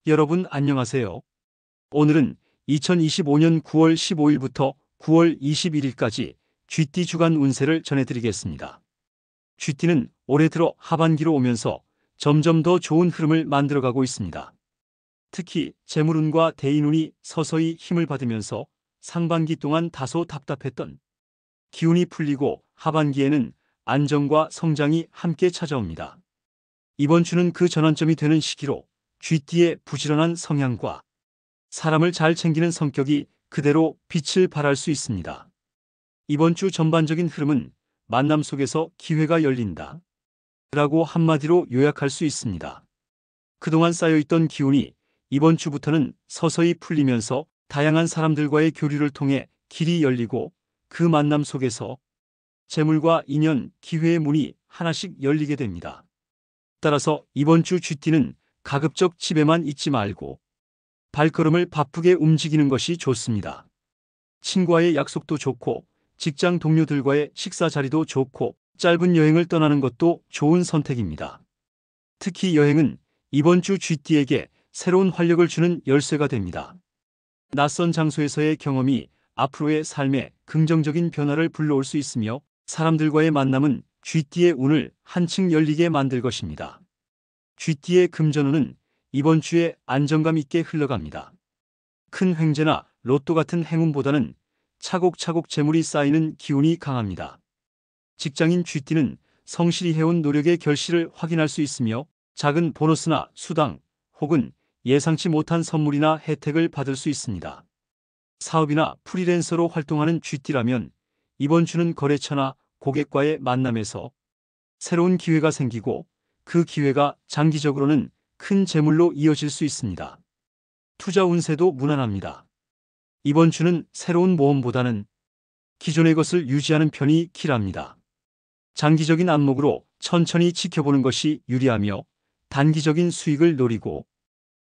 여러분 안녕하세요. 오늘은 2025년 9월 15일부터 9월 21일까지 쥐띠 주간 운세를 전해드리겠습니다. 쥐띠는 올해 들어 하반기로 오면서 점점 더 좋은 흐름을 만들어가고 있습니다. 특히 재물운과 대인운이 서서히 힘을 받으면서 상반기 동안 다소 답답했던 기운이 풀리고 하반기에는 안정과 성장이 함께 찾아옵니다. 이번 주는 그 전환점이 되는 시기로 쥐띠의 부지런한 성향과 사람을 잘 챙기는 성격이 그대로 빛을 발할 수 있습니다. 이번 주 전반적인 흐름은 만남 속에서 기회가 열린다 라고 한마디로 요약할 수 있습니다. 그동안 쌓여있던 기운이 이번 주부터는 서서히 풀리면서 다양한 사람들과의 교류를 통해 길이 열리고 그 만남 속에서 재물과 인연, 기회의 문이 하나씩 열리게 됩니다. 따라서 이번 주 쥐띠는 가급적 집에만 있지 말고 발걸음을 바쁘게 움직이는 것이 좋습니다. 친구와의 약속도 좋고 직장 동료들과의 식사 자리도 좋고 짧은 여행을 떠나는 것도 좋은 선택입니다. 특히 여행은 이번 주 쥐띠에게 새로운 활력을 주는 열쇠가 됩니다. 낯선 장소에서의 경험이 앞으로의 삶에 긍정적인 변화를 불러올 수 있으며 사람들과의 만남은 쥐띠의 운을 한층 열리게 만들 것입니다. 쥐띠의 금전운은 이번 주에 안정감 있게 흘러갑니다. 큰 횡재나 로또 같은 행운보다는 차곡차곡 재물이 쌓이는 기운이 강합니다. 직장인 쥐띠는 성실히 해온 노력의 결실을 확인할 수 있으며 작은 보너스나 수당 혹은 예상치 못한 선물이나 혜택을 받을 수 있습니다. 사업이나 프리랜서로 활동하는 쥐띠라면 이번 주는 거래처나 고객과의 만남에서 새로운 기회가 생기고 그 기회가 장기적으로는 큰 재물로 이어질 수 있습니다. 투자 운세도 무난합니다. 이번 주는 새로운 모험보다는 기존의 것을 유지하는 편이 길합니다. 장기적인 안목으로 천천히 지켜보는 것이 유리하며 단기적인 수익을 노리고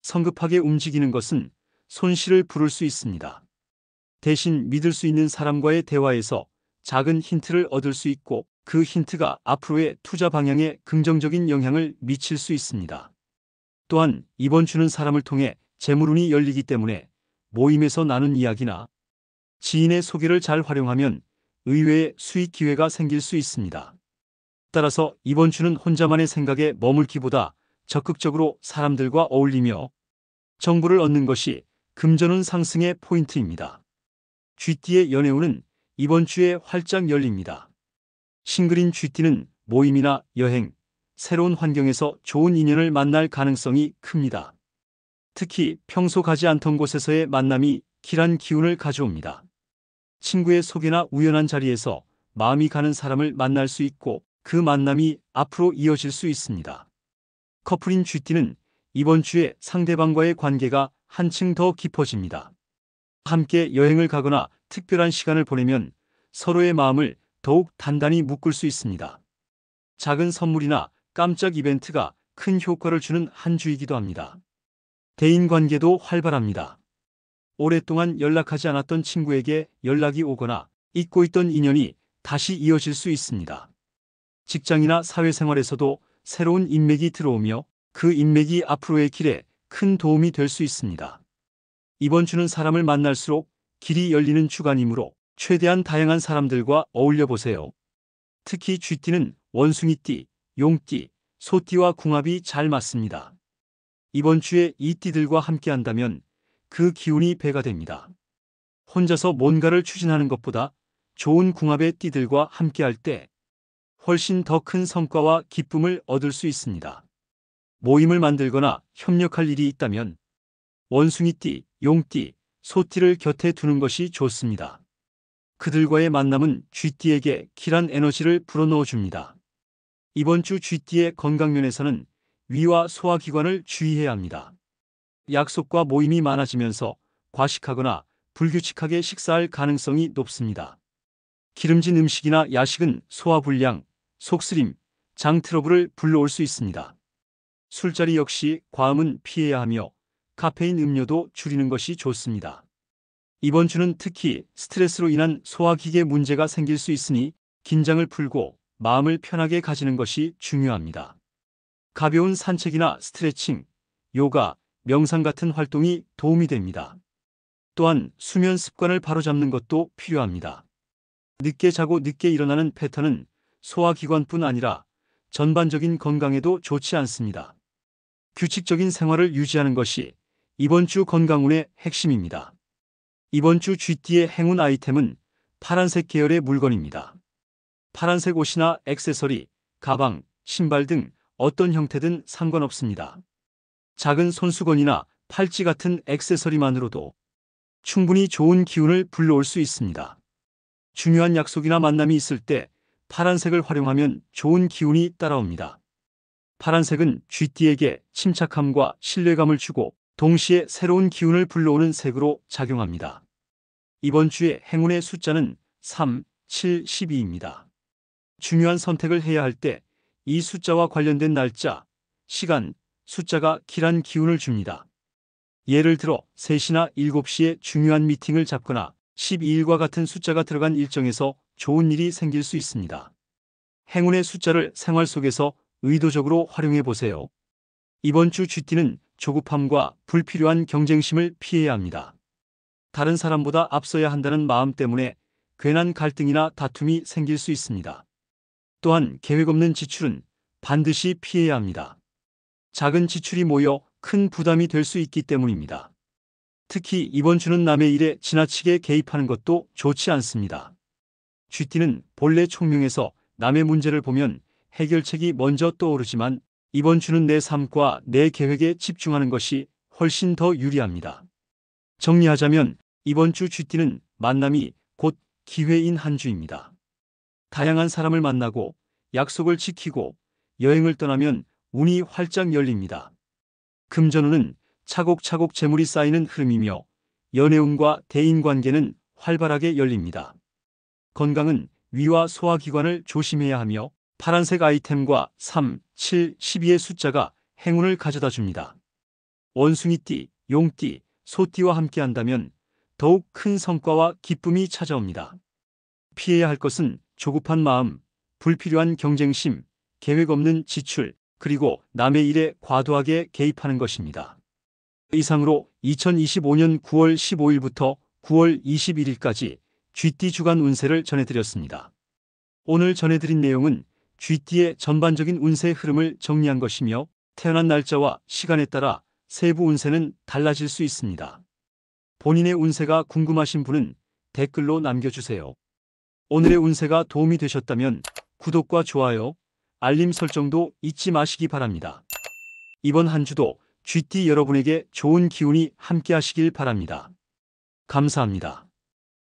성급하게 움직이는 것은 손실을 부를 수 있습니다. 대신 믿을 수 있는 사람과의 대화에서 작은 힌트를 얻을 수 있고 그 힌트가 앞으로의 투자 방향에 긍정적인 영향을 미칠 수 있습니다. 또한 이번 주는 사람을 통해 재물운이 열리기 때문에 모임에서 나눈 이야기나 지인의 소개를 잘 활용하면 의외의 수익 기회가 생길 수 있습니다. 따라서 이번 주는 혼자만의 생각에 머물기보다 적극적으로 사람들과 어울리며 정보를 얻는 것이 금전운 상승의 포인트입니다. 쥐띠의 연애운은 이번 주에 활짝 열립니다. 싱글인 쥐띠는 모임이나 여행, 새로운 환경에서 좋은 인연을 만날 가능성이 큽니다. 특히 평소 가지 않던 곳에서의 만남이 길한 기운을 가져옵니다. 친구의 소개나 우연한 자리에서 마음이 가는 사람을 만날 수 있고 그 만남이 앞으로 이어질 수 있습니다. 커플인 쥐띠는 이번 주에 상대방과의 관계가 한층 더 깊어집니다. 함께 여행을 가거나 특별한 시간을 보내면 서로의 마음을 더욱 단단히 묶을 수 있습니다. 작은 선물이나 깜짝 이벤트가 큰 효과를 주는 한 주이기도 합니다. 대인관계도 활발합니다. 오랫동안 연락하지 않았던 친구에게 연락이 오거나 잊고 있던 인연이 다시 이어질 수 있습니다. 직장이나 사회생활에서도 새로운 인맥이 들어오며 그 인맥이 앞으로의 길에 큰 도움이 될 수 있습니다. 이번 주는 사람을 만날수록 길이 열리는 주간이므로 최대한 다양한 사람들과 어울려 보세요. 특히 쥐띠는 원숭이띠, 용띠, 소띠와 궁합이 잘 맞습니다. 이번 주에 이 띠들과 함께 한다면 그 기운이 배가 됩니다. 혼자서 뭔가를 추진하는 것보다 좋은 궁합의 띠들과 함께할 때 훨씬 더 큰 성과와 기쁨을 얻을 수 있습니다. 모임을 만들거나 협력할 일이 있다면 원숭이띠, 용띠, 소띠를 곁에 두는 것이 좋습니다. 그들과의 만남은 쥐띠에게 길한 에너지를 불어넣어 줍니다. 이번 주 쥐띠의 건강면에서는 위와 소화기관을 주의해야 합니다. 약속과 모임이 많아지면서 과식하거나 불규칙하게 식사할 가능성이 높습니다. 기름진 음식이나 야식은 소화불량, 속쓰림, 장 트러블을 불러올 수 있습니다. 술자리 역시 과음은 피해야 하며 카페인 음료도 줄이는 것이 좋습니다. 이번 주는 특히 스트레스로 인한 소화기계 문제가 생길 수 있으니 긴장을 풀고 마음을 편하게 가지는 것이 중요합니다. 가벼운 산책이나 스트레칭, 요가, 명상 같은 활동이 도움이 됩니다. 또한 수면 습관을 바로잡는 것도 필요합니다. 늦게 자고 늦게 일어나는 패턴은 소화기관뿐 아니라 전반적인 건강에도 좋지 않습니다. 규칙적인 생활을 유지하는 것이 이번 주 건강운의 핵심입니다. 이번 주 쥐띠의 행운 아이템은 파란색 계열의 물건입니다. 파란색 옷이나 액세서리, 가방, 신발 등 어떤 형태든 상관없습니다. 작은 손수건이나 팔찌 같은 액세서리만으로도 충분히 좋은 기운을 불러올 수 있습니다. 중요한 약속이나 만남이 있을 때 파란색을 활용하면 좋은 기운이 따라옵니다. 파란색은 쥐띠에게 침착함과 신뢰감을 주고 동시에 새로운 기운을 불러오는 색으로 작용합니다. 이번 주의 행운의 숫자는 3, 7, 12입니다. 중요한 선택을 해야 할 때 이 숫자와 관련된 날짜, 시간, 숫자가 길한 기운을 줍니다. 예를 들어 3시나 7시에 중요한 미팅을 잡거나 12일과 같은 숫자가 들어간 일정에서 좋은 일이 생길 수 있습니다. 행운의 숫자를 생활 속에서 의도적으로 활용해 보세요. 이번 주 쥐띠는 조급함과 불필요한 경쟁심을 피해야 합니다. 다른 사람보다 앞서야 한다는 마음 때문에 괜한 갈등이나 다툼이 생길 수 있습니다. 또한 계획 없는 지출은 반드시 피해야 합니다. 작은 지출이 모여 큰 부담이 될 수 있기 때문입니다. 특히 이번 주는 남의 일에 지나치게 개입하는 것도 좋지 않습니다. 쥐띠는 본래 총명해서 남의 문제를 보면 해결책이 먼저 떠오르지만 이번 주는 내 삶과 내 계획에 집중하는 것이 훨씬 더 유리합니다. 정리하자면 이번 주 쥐띠는 만남이 곧 기회인 한 주입니다. 다양한 사람을 만나고 약속을 지키고 여행을 떠나면 운이 활짝 열립니다. 금전운은 차곡차곡 재물이 쌓이는 흐름이며 연애운과 대인관계는 활발하게 열립니다. 건강은 위와 소화기관을 조심해야 하며 파란색 아이템과 3, 7, 12의 숫자가 행운을 가져다 줍니다. 원숭이띠, 용띠, 소띠와 함께 한다면 더욱 큰 성과와 기쁨이 찾아옵니다. 피해야 할 것은 조급한 마음, 불필요한 경쟁심, 계획 없는 지출, 그리고 남의 일에 과도하게 개입하는 것입니다. 이상으로 2025년 9월 15일부터 9월 21일까지 쥐띠 주간 운세를 전해드렸습니다. 오늘 전해드린 내용은 쥐띠의 전반적인 운세 흐름을 정리한 것이며 태어난 날짜와 시간에 따라 세부 운세는 달라질 수 있습니다. 본인의 운세가 궁금하신 분은 댓글로 남겨주세요. 오늘의 운세가 도움이 되셨다면 구독과 좋아요, 알림 설정도 잊지 마시기 바랍니다. 이번 한 주도 쥐띠 여러분에게 좋은 기운이 함께 하시길 바랍니다. 감사합니다.